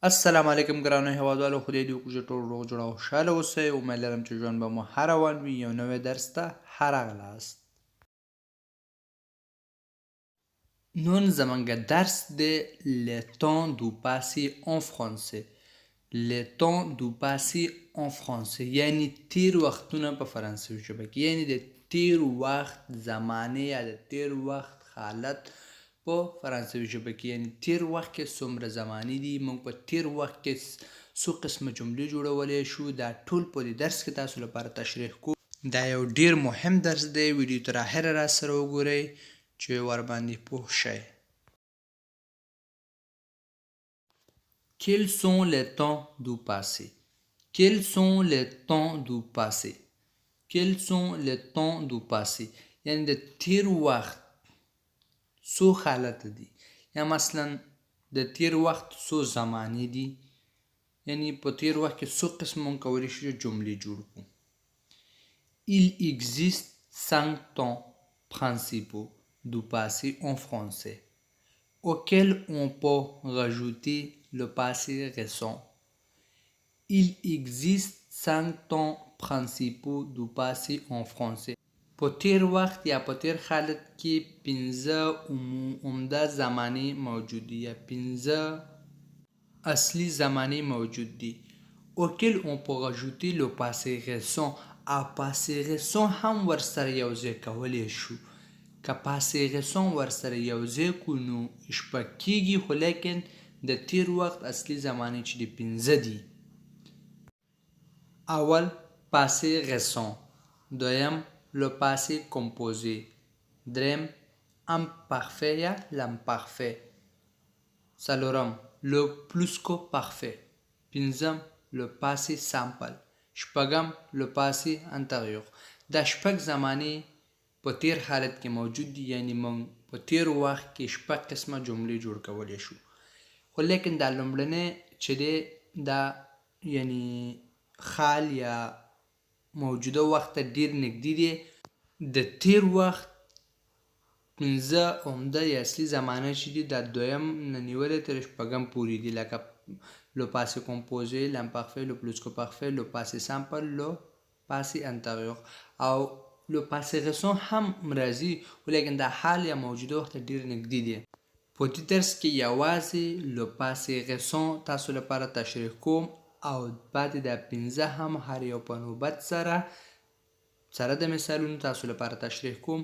السلام علیکم ګرانو هیوادوالو، خدای دې وکړي چې ټول روغ جوړ او خوشحاله اوسئ. امید لرم چې ژوند به مو هر روان وي. یو نوی درس ته راغلاست. نن زموږ درس دی le temps du passé en français. le temps du passé en français یعنی تیر وختونه په فرانسوي ژبه کې، یعنی د تیر وخت زمانه یا د تیر وخت حالت په فرانسوي ژبه کې. یعنی تیر وخت کې څومره زمانې دي، موږ په تیر وخت کې څو قسمه جملې جوړولی شو. دا ټول په دې درس کې تاسو لپاره تشریح کوو. دا یو ډیر مهم درس دی. ویډیو تر اخره را سره وګورئ چې ورباندې پوه شئ. Quels sont les temps du passé? Quels sont les temps du passé? Quels sont les temps du passé؟ یعنی د تیر وخت څو حالت دي، یا مثلا د تیر وخت څو زمانې دي. یعنی په تیر وخت کې څو قسم مونږ کولی شو جملې جوړ کړو. Il existe 5 temps principaux du passé en français auxquels on peut rajouter le passé récent. Il existe 5 temps principaux du passé en français. په تیر وخت یا په تیر حالت کې 5 عمده زمانې موجود دي، یا 5 اصلي زمانې موجود دي. auquel on peut rajouter le passé récent. او passé récent هم ورسره یوځای کولی شو. که passé récent ورسره یوځای کړو نو شپږ کېږي، خو لیکن د تیر وخت اصلي زمانې چې دي 5 دي. اول passé récent، دویم le passé composé، دریم imparfait یا l'imparfait، څلورم le pluscuparfait، پنځم le passé simple، شپږم le passé antérieur. دا شپږ زمانې په تیر حالت کې موجود دي. یعنی موږ په تیر وخت کې شپږ قسمه جملې جوړ کولی شو. خو لیکن دا لومړنی چې دی دا یعنی حال یا موجوده وخت ته ډیر نږدې دی. د تیر وخت 5 عمده یا اصلي زمانه چې دي دا دویم نه نیولې تر شپږم پورې دي، لکه le passé composé، l'imparfait، le pluscuparfait، le passé simple، le passé antérieur. او le passé récent هم راځي، ولیکن دا حال یا موجوده وخت ډیر نږدې دی. په دې درس کې یوازې le passé récent تاسو لپاره تشریح کوم، او پاتې دا 5 هم هر یو په نوبت سره د مثالونو تاسو لپاره تشریح کوم.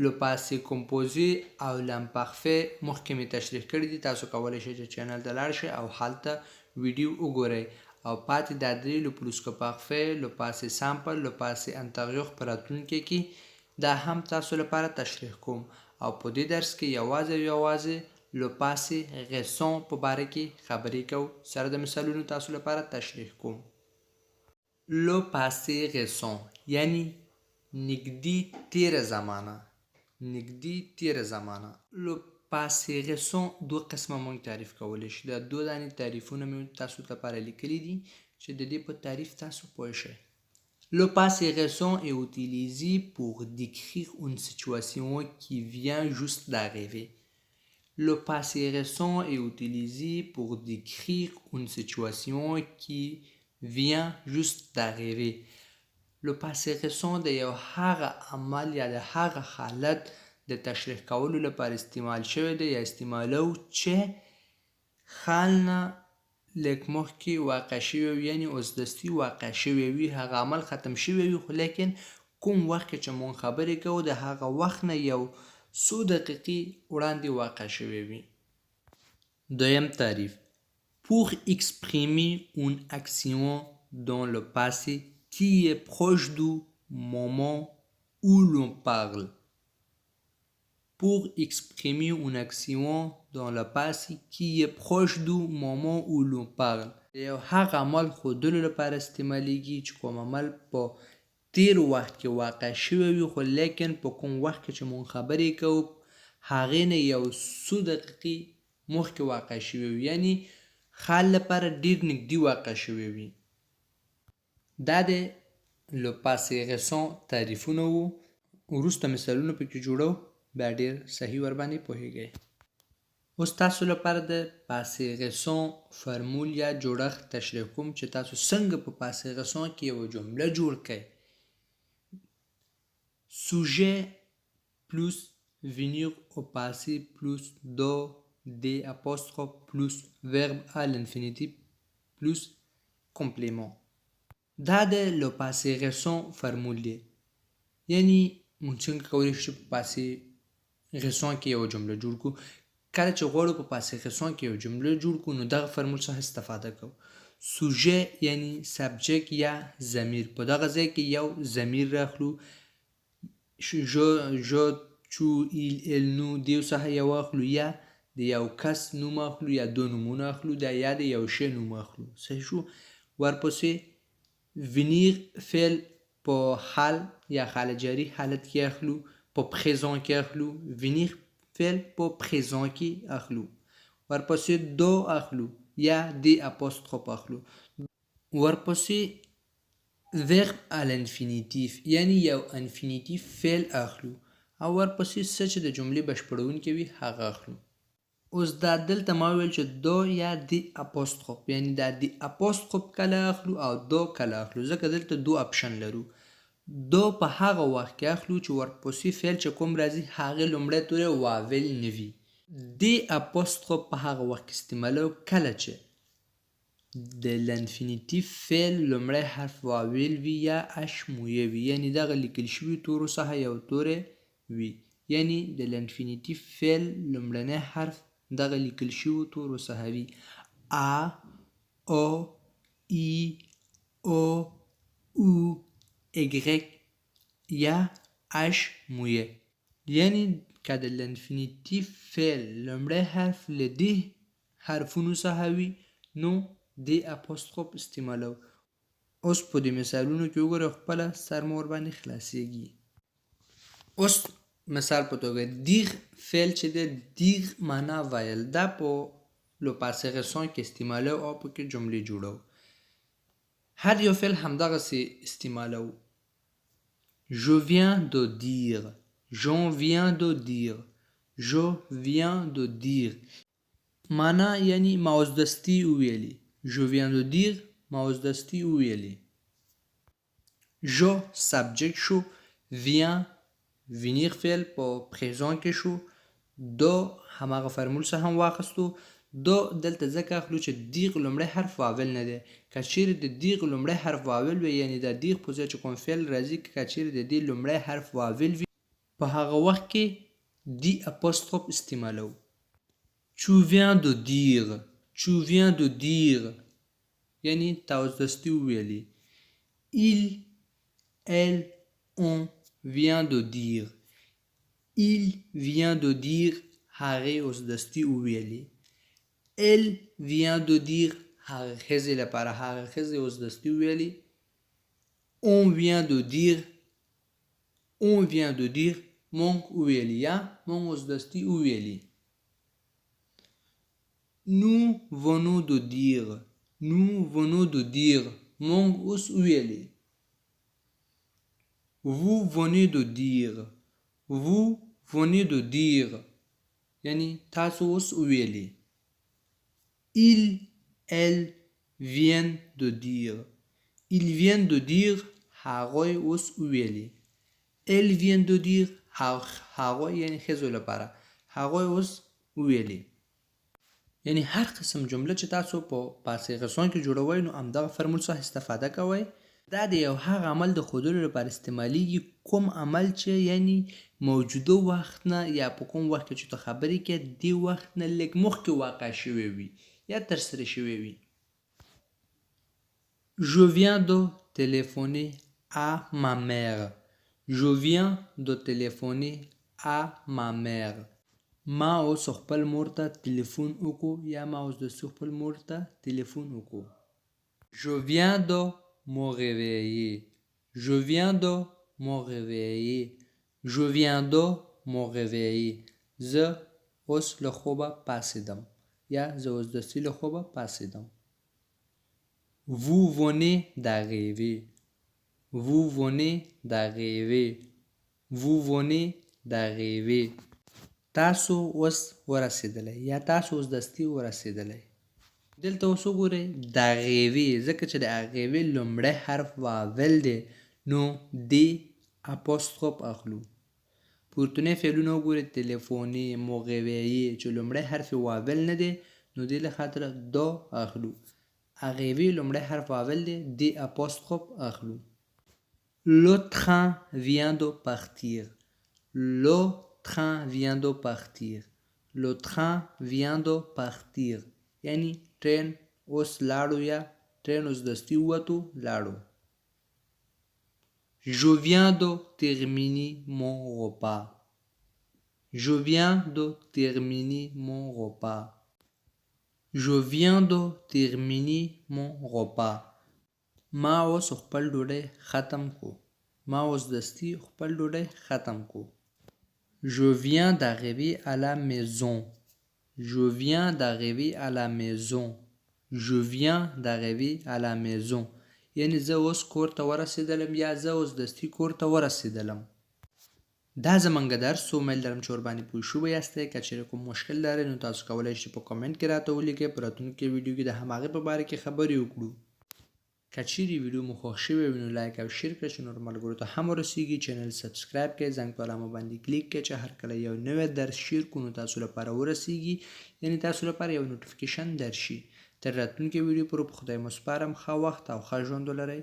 le passé composé او l'imparfait مخکې مې تشریح کړي دي. تاسو کولی شئ چې چینل ته لاړ شئ او هلته ویډیو وګورئ. او پاتې دا درې le pluscuparfait، le passé simple، le passé antérieur په راتلونکي کې دا هم تاسو لپاره تشریح کوم. او په دې درس کې یوازې le passé récent په باره کې خبرې کوو، سره د مثالونو تاسو لپاره تشریح کوم. le passé récent یعنی نږدې تیره زمانه. le passé récent دو قسمه مونږ تعریف کولی شو. دا دو دانې تعریفونه مې تاسو لپاره لیکلي دي چې د دې په تعریف تاسو پوه شئ. Le passé récent est utilisé pour décrire une situation qui vient juste d'arriver. Le passé récent est utilisé pour décrire une situation qui vient juste d'arriver. Le passé récent د یو هغه عمل یا د هغه حالت د تشریح کولو لپاره استعمال شوی دی، یا استعمالو چې حال نه لږ مخکې واقع شوی وي، یعنی اوس دستي واقع شوی وي. هغه عمل ختم شوی وي، خو لیکن کوم وخت کې چې مونږ خبرې کوو د هغه وخت نه یو څو دقیقې وړاندې واقع شوی وي. دویم تعریف: pour exprimer une action dans le passé qui est proche du moment où l'on parle. Pour exprimer une action dans le passé qui est proche du moment où l'on parle. یو هغه عمل ښودلو لپاره استعمالیږي چې کوم عمل په تیر وخت کې واقع شوی وي، خو لیکن په کوم وخت کې چې مونږ خبرې کوو هغې نه یو څو دقیقې مخکې واقع شوی وي، یعنی حال لپاره ډیر نږدې واقع شوی وي. دا د le passé récent تعریفونه وو. وروسته مثالونه پکې جوړو، بیا ډیر صحیح ورباندې پوهیږئ. اوس تاسو لپاره د پاسې غسون فرمول یا جوړښت تشریح کوم چې تاسو څنګه په پاسې غسون کې یو جمله جوړ کړئ. sujet plus venir au passé plus do des apostrophes plus verbe à l'infinitif plus complément. دا د لو پاسې غسون فرمول دی، یعنی مونږ څنګه کولی شو په پاسې غسون کې یو جمله جوړ کړو. کله چې غواړو په پاسې غسون کې یو جمله جوړ کړو نو دغه فرمول څخه استفاده کوو. سوژه یعنی سبجیکت یا ضمیر، په دغه ځای کې یو ضمیر راخلو. جو چو ایل ال نو دیو څخه یو اخلو، یا د یو کس نوم اخلو یا دو نومونه اخلو، یا د یو شی نوم اخلو. صحیح شو. ورپسې venir فعل په حال یا حال جاری حالت کې اخلو، په پریزون کې اخلو. venir فعل په پریزون کې اخلو. ورپسې دو اخلو یا دی اپوستروف اخلو. ورپسې verbe à l'infinitif یعنی یو انفینیتیف فعل اخلو، او ورپسې څه چې د جملې بشپړونکی وي هغه اخلو. اوس دا دلته ما ویل چې دو یا دی اپوستروف، یعنی دا دی اپوستروف کله اخلو او دو کله اخلو، ځکه دلته دو اپشن لرو. دو په هغه وخت کې اخلو چې ورپسې فعل چې کوم راځي هغه لومړی توری واول نه وي. دی اپوستروف په هغه وخت کې استعمالو کله چې د لانفینیتیف فعل لومړی حرف واول وي یا اش مویه وي، یعنی دغه لیکل شوي تورو څخه یو توری وي. یعنی د لانفینیتیف فعل لومړنی حرف دغه لیکل شوي تورو څخه وي. ا او ای او او ایگریک یا اش مویه. یعنی که د لانفینیتیف فعل لومړی حرف له دې حرفونو څخه وي نو دی اپوستروف استعمالو. اوس په دې مثالونو کې وګورئ، خپله سر مو ورباندې خلاصیږي. اوس مثال په توګه دیغ فعل چې دی، دیغ معنا ویل، دا په لو پاسې غسون کې استعمالو او پکې جملې جوړو. هر یو فعل همدغسې استعمالو. je viens de dire، j'en viens de dire، je viens de dire معنا یعنی ما اوس دستي وویلي. je viens de dire ما اوس دستي وویلي. je سبجیکت شو، vient venir فعل په پریزون کې شو، دو هماغه فرمول څخه هم واخیستو. دو دلته ځکه اخلو چې دیغ لومړی حرف واول نه دی. که چیرې د دیغ لومړی حرف واول وي، یعنی د دیغ په ځای چې کوم فعل راځي، که چیرې د دې لومړی حرف واول وي په هغه وخت کې دی اپوستروف استعمالو. tu viens de dire، tu viens de dire یعنی تا اوس دستي وویلي. il elle on vient de dire، il vient de dire هغې اوس دستي وویلي. elle vient de dire هغه ښځې لپاره هغه ښځې اوس دستي وویلي. on vient de dire، on vient de dire مونږ وویلي یا مونږ اوس دستي وویلي. nous venons de dire، nous venons de dire مونږ اوس وویلي. vous venez de dire، vous venez de dire یعنی تاسو اوس وویلي. ils elles viennent de dire، ils viennent de dire هغوی اوس وویلي. elles viennent de dire هغوی یعنی ښځو لپاره هغوی اوس وویلي. یعنی هر قسم جمله چې تاسو په پاسې غسون کې جوړوئ نو همدغه فرمول څخه استفاده کوئ. دا د یو هغه عمل د ښودلو لپاره استعمالیږي کوم عمل چې یعنی موجوده وخت نه یا په کوم وخت کې چې ته خبرې کوې دې وخت نه لږ مخکې واقع شوی وي یا ترسره شوی وي. je viens de téléphoner à ma mère، je viens de téléphoner à ma mère ما اوس خپل مور ته تلیفون وکړو یا ما اوس د خپل مور ته تلیفون وکړو. je viens de me réveiller، je viens de me réveiller، je viens de me réveiller زه اوس له خوبه پاڅېدم یا زه اوس دستي له خوبه پاڅېدم. vous venez d'arriver، vous venez d'arriver، vous venez d'arriver تاسو اوس ورسېدلی یا تاسو اوس دستي ورسېدلی. دلته اوس وګورئ د غیوي ځکه چې د غیوي لومړی حرف واول دی نو دی اپوستروف اخلو. پورتنی فعلونه وګورئ تلیفوني مغویي چې لومړی حرف واول نه دی نو دې له خاطره دو اخلو. غیوي لومړی حرف واول دی دی اپوستروف اخلو. Le train vient de partir. Le train vient de partir. Le train vient de partir. یعنی ټرین اوس لاړو یا ټرین اوس دستي ووتو لاړو. Je viens de terminer mon repas. Je viens de terminer mon repas. Je viens de terminer mon repas. ما اوس خپل ډوډۍ ختم کو. ما اوس دستي خپل ډوډۍ ختم کو. Je viens d'arriver à la maison. Je viens d'arriver à la maison. Je viens d'arriver à la maison. یعنی زه اوس کور ته ورسېدلم یا زه اوس دستي کور ته ورسېدلم. دا زمونږ درس امید لرم چې ورباندې پوه شوي یاستئ. که چیرې کوم مشکل لرئ نو تاسو کولی شئ په کامنټ کې راته ولیکئ. په راتلونکي ویډیو کې د هماغې په باره کې خبرې وکړو. که چیرې ویډیو مو خوښ شوی وي نو لایک او شیر کړئ چې نور ملګرو ته هم ورسیږي. چینل سبسکرایب کړئ، زنګ په علامه باندې کلیک کړئ چې هر کله یو نوی درس شیر کړو نو تاسو لپاره ورسیږي، یعنی تاسو لپاره یو نوټیفیکیشن درشي. تر راتلونکي ویډیو پورې په خدای مو سپارم. ښه وخت او ښه ژوند ولرئ.